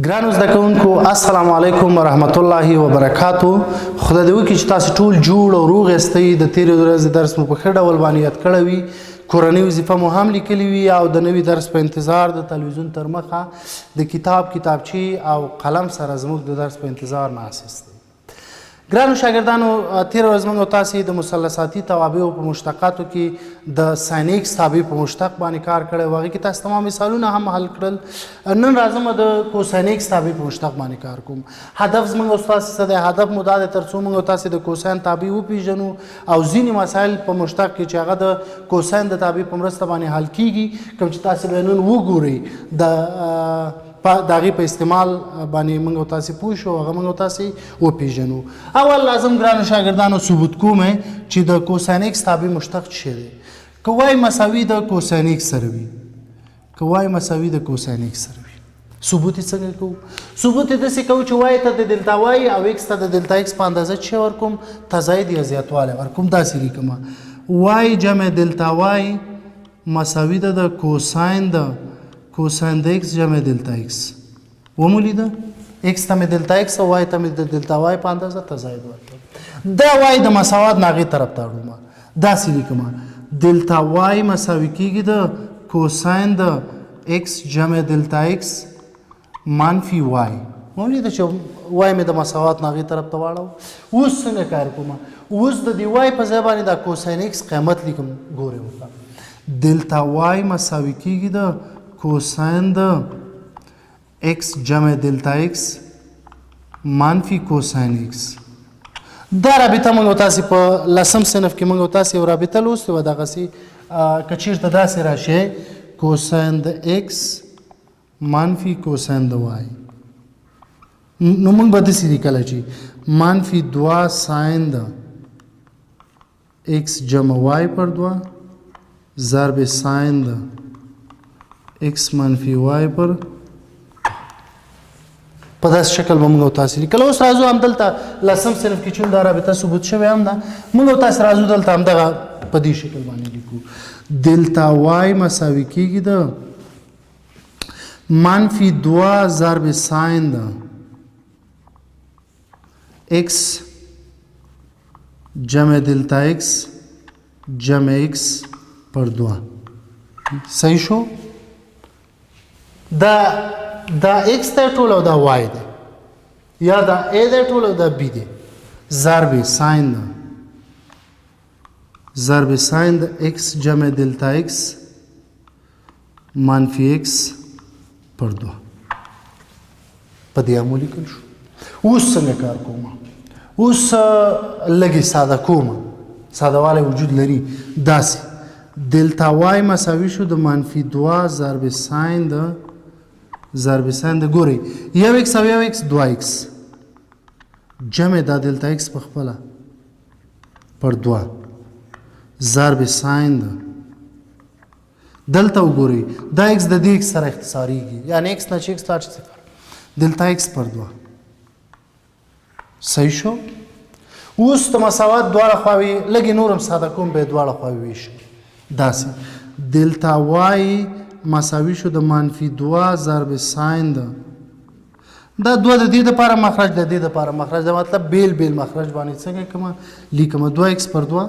ګرانو زده کوونکو السلام علیکم ورحمت الله وبرکاتو. خدای دې وکړي چې تاسو ټول جوړ او روغ یاستئ. د تېرې ورځې درس مو په ښه ډول باندې یاد کړی وي، کورنۍ وظیفه مو هم لیکلې وي او د نوي درس په انتظار د تلویزیون تر مخه د کتابچې او قلم سره زموږ د درس په انتظار ناست یاستئ. ګرانو شاګردانو، تېره ورځ موږ تاسې د مثلثاتي توابعو په مشتقاتو کې د ساین ایکس تابع په مشتق باندې کار کړی و. هغې کې تاسو تمام مثالونه هم حل کړل. نن راځم د کوساین ایکس تابع په مشتق باندې کار کوم. هدف زموږ او ستاسې څه دی؟ هدف مو دا دی تر څو موږ تاسې د کوساین تابع وپېژنو او ځینې مسایل په مشتق کې چې هغه د کوساین د تابع په مرسته باندې حل کېږي، کوم چې تاسې به نن وګورئ د هغې په استعمال باندې موږ او تاسې پوه شو، هغه موږ او تاسې وپېژنو. اول لازم ګرانو شاګردانو ثبوت کوم چې د کوساین ایکس تابع مشتق څه دی. که وای مساوي د کوساین ایکس سره وي، که وای مساوي د کوساین ایکس سره وي، ثبوت یې څنګه کوو؟ ثبوت یې داسې کوو چې وای ته د دلتا وای او ایکس ته د دلتا ایکس په اندازه څه ورکوم؟ تزاید یا زیاتوالی ورکوم. داسې لیکمه وای جمع دلتا وای مساوي ده د کوساین د ایکس جمع دلتا ایکس. ومو لیده؟ ایکس ته مې دلتا ایکس او وای ته مې د دلتا وای په اندازه تزاید ورکړم. دا وای د مساوات نه هغې طرف ته اړومه. داسې لیکمه دلتا وای مساوي کېږي د کوساین د ایکس جمع دلتا ایکس منفي وای. ومو لیده چې وای مې د مساوات نه هغې طرف ته واړو. اوس څنګه کار کوم؟ اوس د دې وای په ځای باندې د کوساین ایکس قیمت لیکم. ګورئ ورته دلتا وای مساوي کېږي د کوساین د ایکس جمع دلتا ایکس منفي کوساین ایکس. دا رابطه موږ تاسې په لسم صنف کې موږ تاسې یو رابطه لوستې وه. دغسې که چېرته داسې راشئ کوساین د ایکس منفي کوساین د وای، نو موږ به داسې لیکلی چې منفي 2 ساین د ایکس جمع وای پر 2 ضرب ساین د ایکس منفي وای پر. په داسې شکل به موږ او تاسې لیکل. اوس راځو همدلته لسم صنف کې چون دا رابطه ثبوت شوې هم ده، موږ او تاسې راځو دلته همدغه په دې شکل باندې لیکو. دلتا وای مساوي کېږي د منفي 2 ضرب ساین د ایکس جمع دلتا ایکس جمع ایکس پر 2. صحیح شو؟ دا ایکس دی ټول او دا وای دی، یا دا ای دی ټول او دا بی دی. ضرب ساین د ایکس جمع دلتا ایکس منفي ایکس پر 2 په دې هم ولیکل شو. اوس څنګه کار کوم؟ اوس لږې ساده کوم، ساده والی وجود لري. داسې دلتا وای مساوي شو د منفي 2 ضرب ساین د ګورئ یو ایکس او یو ایکس 2 ایکس جمع دا دلتا ایکس په خپله پر 2 ضرب ساین دلته وګورئ دا ایکس د دې ایکس سره اختصاریږي، یعنې ایکس نه چې ایکس لاړ شي صفر، دلتا ایکس پر 2. صحیح شو؟ اوس د مساوات دواړه خواوې لږې نور هم ساده کوم، به یې دواړه خواوې ویشو. داسې دلتا وای مساوي شو د منفي 2 ضرب ساین دا 2 د دې دپاره مخرج، د دې دپاره مخرج، دا مطلب بیل بیل مخرج باندې څنګه کومه لیکمه 2 ایکس پر 2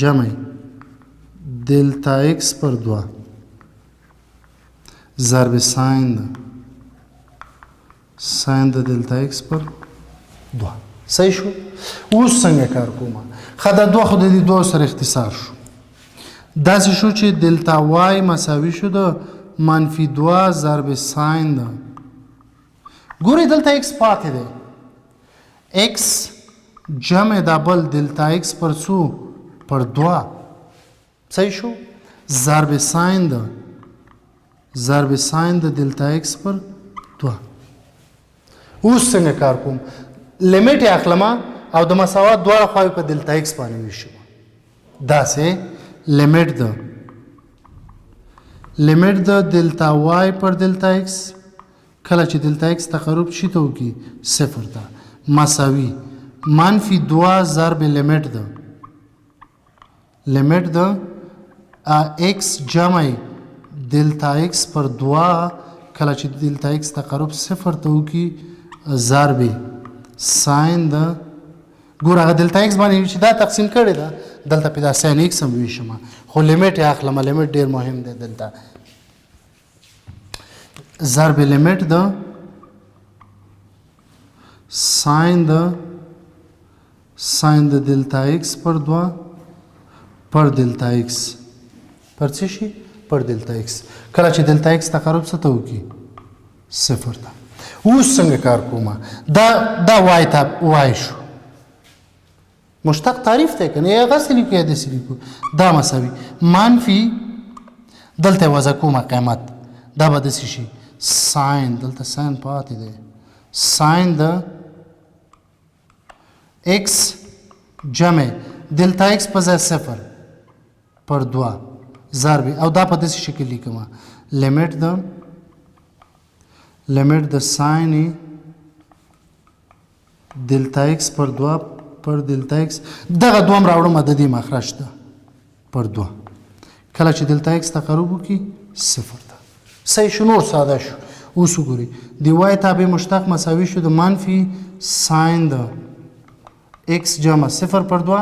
جمع دلتا ایکس پر 2 ضرب ساین د دلتا ایکس پر 2. صحیح شو؟ اوس څنګه کار کومه؟ ښه دا 2 خو د دې 2 سره اختصار شو. داسې شو چې دلتا وای مساوي شو د منفي 2 ضرب ساین د ګورئ دلته ایکس پاتې دی، ایکس جمع دا بل دلتا ایکس پر څو؟ پر 2. صحیح شو؟ ضرب ساین د دلتا ایکس پر 2. اوس څنګه کار کوم؟ لیمیټ یې اخلمه او د مساوات دواړه خواوې په دلتا ایکس باندې ویشم. داسې لیمیټ د دلتا وای پر دلتا ایکس کله چې دلتا ایکس تقرب شي ته وکړي صفر ته مساوي منفي 2 ضرب لیمیټ د ایکس جمع دلتا ایکس پر 2 کله چې دلتا ایکس تقرب صفر ته وکړي ضرب ساین د ګوره هغه دلتا ایکس باندې چې دا تقسیم کړې ده دلته پې دا ساین ایکس هم ویشم خو لیمیټ یې اخلم لیمیټ ډېر مهم دی دلته ضرب لیمیټ د ساین د دلتا ایکس پر 2 پر دلتا ایکس پر څه شي پر دلتا ایکس کله چې دلتا ایکس تقرب څه ته وکړي صفر ته اوس څنګه کار کومه دا وای ته وای شو مشتق تعریف دی که نه یا هغسې لیکو یا داسې لیکو دا مساوي منفي دلته وضع کومه قیمت دا به داسې شي ساین دلته ساین پاتې دی ساین د ایکس جمع دلتا ایکس په ځای صفر پر 2 ضرب او دا په داسې شکل لیکم لیمیټ د ساین دلتا ایکس پر 2 پر دلتا ایکس دغه دوم راوړم د دې مخرج ته پر 2 کله چې دلتا ایکس تقرب وکړي صفر ته صحیح شو نور ساده شو اوس وګورئ د وای تابع مشتق مساوي شو د منفي ساین د ایکس جمع صفر پر 2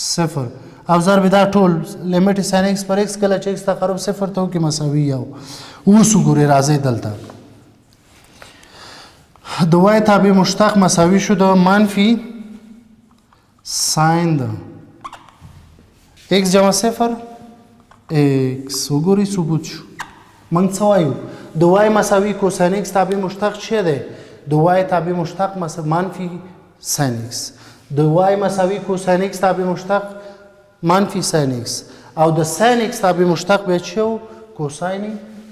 صفر او ضرب دا ټول لیمیټ ساین ایکس پر ایکس کله چې ایکس تقرب صفر ته وکړي مساوي یو اوس وګورئ راځئ دلته د وای تابع مشتق مساوي شو د منفي ساین د ایکس جمع صفر ایکس وګورئ ثبوت شو موږ څه وایو د وای مساوي کوساین ایکس تابع مشتق څه دی د وای تابع مشتق منفي ساین ایکس د وای مساوي کوساین ایکس تابع مشتق منفي ساین ایکس او د ساین ایکس تابع مشتق به څه و کوساین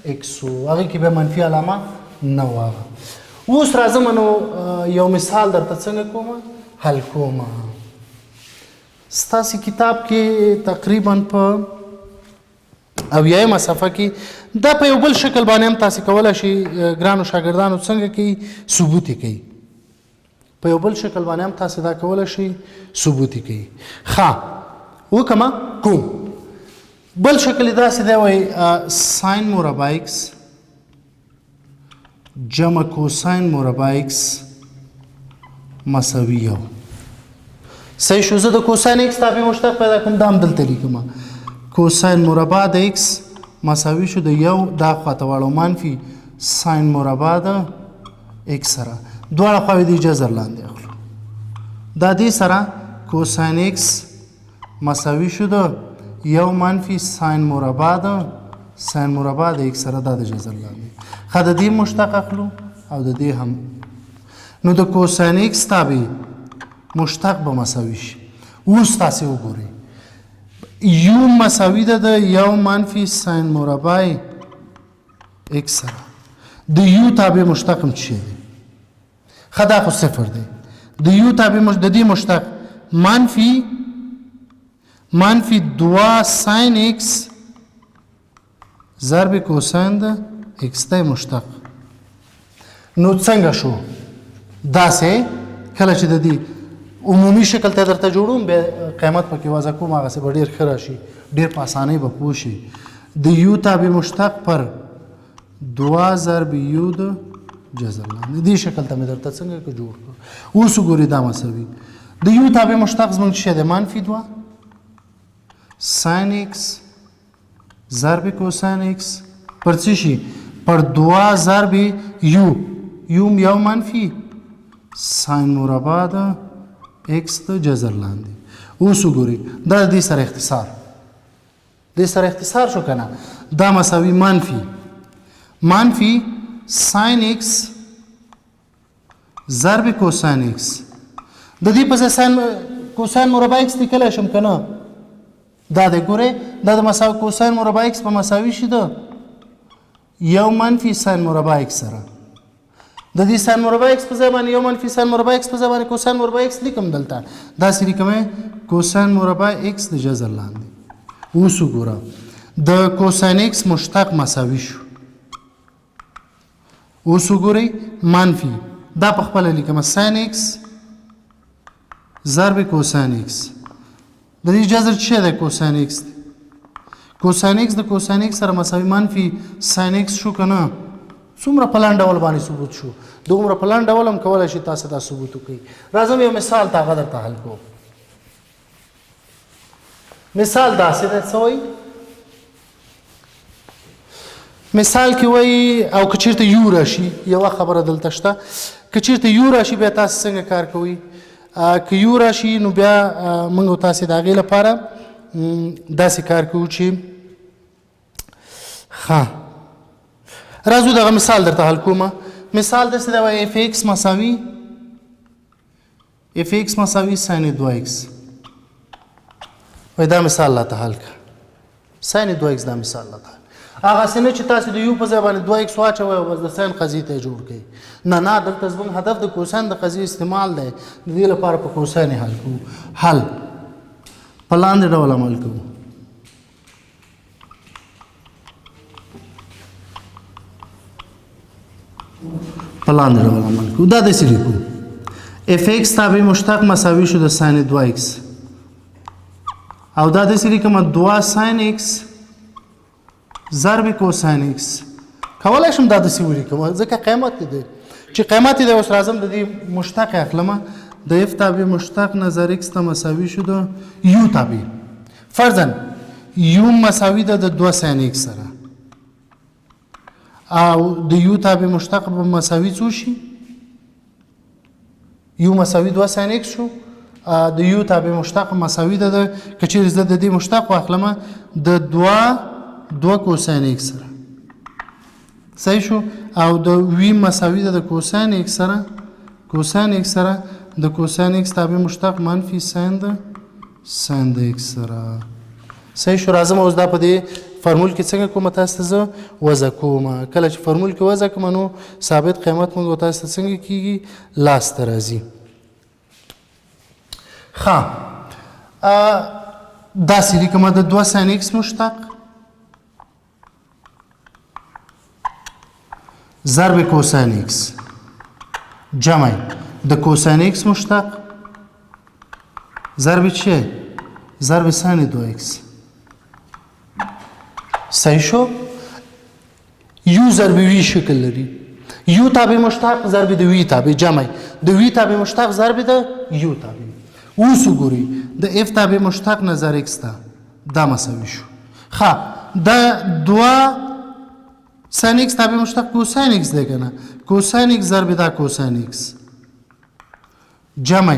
ایکس و هغې کې به منفي علامه نه و هغه اوس راځم نو یو مثال درته څنګه کومه حل کومه ستاسې کتاب کې تقریبا په اویایمه صفحه کې دا په یو بل شکل باندې هم تاسې کولی شئ ګرانو شاګردانو څنګه کوي ثبوت یې کوي په یو بل شکل باندې هم تاسې دا کولی شئ ثبوت یې کوي ښه وکړمه کوم بل شکل یې داسې دی وایي ساین مربع ایکس جمع کوساین مربع ایکس مساوي یو صحیح شو زه د کوساین ایکس تابع مشتق پیدا کوم دا هم دلته لیکم کوساین مربع د ایکس مساوي شو د یو دا خواته واړو منفي ساین مربع د ایکس سره دواړه خواوې دې جذر لاندې اخلو دا دې سره کوساین ایکس مساوي شو د یو منفي ساین مربع د ایکس سره دا د جذر لاندې ښه د دې مشتق اخلو او د دې هم نو د کوساین ایکس تابع مشتق به مساوي شي اوس تاسې وګورئ یو مساوي ده د یو منفي ساین مربع ایکس سره د یو تابع مشتق هم څه دی ښه دا خو صفر دی د یو تابع د دې مشتق منفي 2 ساین ایکس ضرب کوساین د ایکس دی مشتق نو څنګه شو داسې کله چې د دې عمومي شکل ته درته جوړوم بیا قیمت پکې وضع کوم هغسې به ډېر ښه راشي ډېر په اسانۍ به پوه شي د یو تابع مشتق پر 2 ضرب یو د جذر لاندې دې شکل ته مې درته څنګه جوړ کړو اوس وګورئ دا مساوي د یو تابع مشتق زموږ څه دی منفي 2 ساین ایکس ضرب کوساین ایکس پر څه شي پر 2 ضرب یو یو منفي ساین مربع د ایکس ته جذر لاندې اوس وګورئ دا د دې سره اختصار شو که نه دا مساوي منفي ساین ایکس ضرب کوساین ایکس د دې په ځای کوساین مربع ایکس لیکلی شم که نه دا دی ګورئ دا د کوساین مربع ایکس په مساوي شي ده یو منفي ساین مربع ایکس سره د دې ساین مربع ایکس په ځای باندې یو منفي ساین مربع ایکس په ځای باندې کوساین مربع ایکس لیکم دلته داسې لیکم کوساین مربع ایکس د جذر لاندې اوس وګوره د کوساین ایکس مشتق مساوي شو اوس وګورئ منفي دا په خپله لیکم ساین ایکس ضرب کوساین ایکس د دې جذر څه دی کوساین ایکس دی کوساین ایکس د کوساین ایکس سره مساوي منفي ساین ایکس شو که نه څومره په لنډ ډول باندې ثبوت شو دومره په لنډ ډول هم کولی شي تاسو دا ثبوت وکړئ راځم یو مثال ته هغه درته حل کوم مثال داسې دی څه وایي مثال کې وایي او که چېرته یو راشي یوه خبره دلته شته که چېرته یو راشي بیا تاسو څنګه کار کوئ که یو راشي نو بیا موږ او تاسې د هغې لپاره داسې کار کوو چې ښه راځو دغه مثال درته حل کومه مثال داسې دی وایي اف ایکس مساوي ساین 2x وایي دا مثال راته حل کړه ساین 2x دا مثال راته هغسې نه چې تاسې د یو په ځای باندې 2x واچوئ او بس د ساین قضیې ته یې جوړ کړئ نه دلته زموږ هدف د کوساین د قضیې استعمال دی د دې لپاره په کوساین یې حل کوو حل په لاندې ډول عمل کوو په لاندې ډول عمل کوو دا داسې لیکو اف ایکس تابع مشتق مساوي شو د ساین 2x او دا داسې لیکم 2 ساین x ضرب کوساین x کولی شم دا داسې ولیکم ځکه قیمت دی چې قیمت دی اوس راځم د دې مشتق یې اخلمه د اف تابع مشتق نظر x ته مساوي شو د یو تابع فرضاً یو مساوي ده د 2 ساین x سره او د یو تابع مشتق به مساوي څو شي یو مساوي 2 ساین x شو د یو تابع مشتق مساوي ده که چېرې زه د دې مشتق واخلمه د 2 کوساین x سره صحیح شو او د وی مساوي ده د کوساین x سره د کوساین x تابع مشتق منفي ساین د x سره صحیح شو راځم اوس دا په دې فرمول کې څنګه کومه تاسو ته زه وضع کوم کله چې فرمول کې وضع کوم نو ثابت قیمت موږ تاسو ته څنګه کیږي لاسته راځي ښه داسې لیکم د 2 ساین x مشتق ضرب کوساین x جمع د کوساین x مشتق ضرب چه ضرب ساین 2x صحیح شو یو ضرب وی شکل لري یو تابع مشتق ضرب د وی تابع جمع د وی تابع مشتق ضرب د یو تابع اوس وګورئ د اف تابع مشتق نظر x ته دا مساوي شو ښه دا 2 ساین x تابع مشتق کوساین x دی کنه کوساین x ضرب دا کوساین x جمع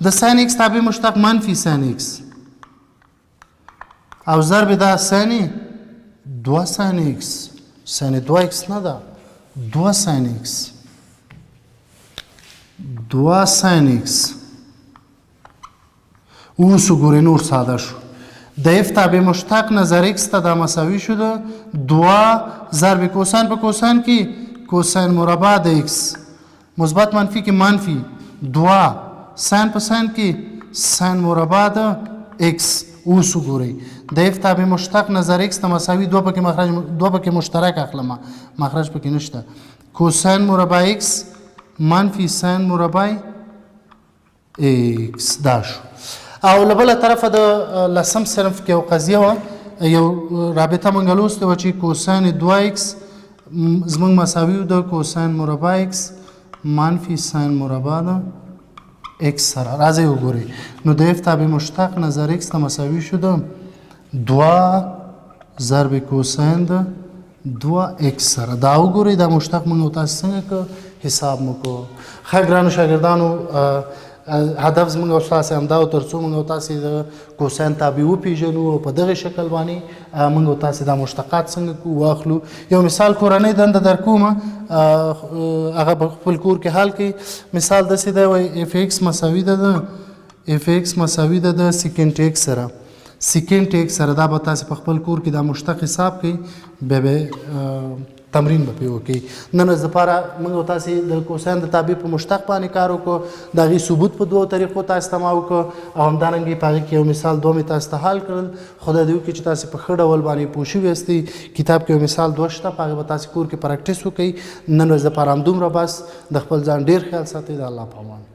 د ساین x تابع مشتق منفي ساین x او ضرب دا ساین 2 ساین x ساین 2x نه ده 2 ساین x 2 ساین x اوس وګورئ نور ساده شو د اف تابع مشتق نظر x ته دا مساوي شو د 2 ضرب کوساین په کوساین کې کوساین مربع د x مثبت منفي کې منفي 2 ساین په ساین کې ساین مربع د x اوس وګورئ د اف تابع مشتق نظر x ته مساوي 2 پکې مشترک اخلم مخرج پکې نشته کوساین مربع x منفي ساین مربع x دا شو او له بله طرفه د لسم صنف کې یو قضیه وه یو رابطه موږ لوستې وه چې کوساین 2x زموږ مساوي د کوساین مربع x منفي ساین مربع د x سره راځئ وګورئ نو د اف تابع مشتق نظر x ته مساوي شو د 2 ضرب کوساین د 2x سره دا وګورئ دا مشتق موږ تاسو څنګه حساب مو کو ښه ګرانو شاګردانو هدف زموږ او ستاسې همدا و تر څو موږ او تاسې د کوساین تابع وپېژنو او په دغې شکل باندې موږ او تاسې دا مشتقات څنګه واخلو یو مثال کورنۍ دنده در کومه هغه په خپل کور کې حل کړئ مثال داسې دی وایي اف ایکس مساوي ده د سیکنډ ایکس سره دا به تاسې په خپل کور کې دا مشتق حساب کړئ بیا به تمرین به پرې وکړئ نن ورځ دپاره موږ او تاسې د کوساین د تابع په مشتق باندې کار وکړو د هغې ثبوت په دوو طریقو تاسې ته ما وکړو او همدارنګې په هغې کې یو مثال دوه مې تاسې ته حل کړل خدای دې وکړي چې تاسې په ښه ډول باندې پوه شوي یاستئ کتاب کې یو مثال دوه شته په هغې به تاسې کور کې پراکټس وکړئ نن ورځ دپاره همدومره بس د خپل ځان ډېر خیال ساتئ د الله په امان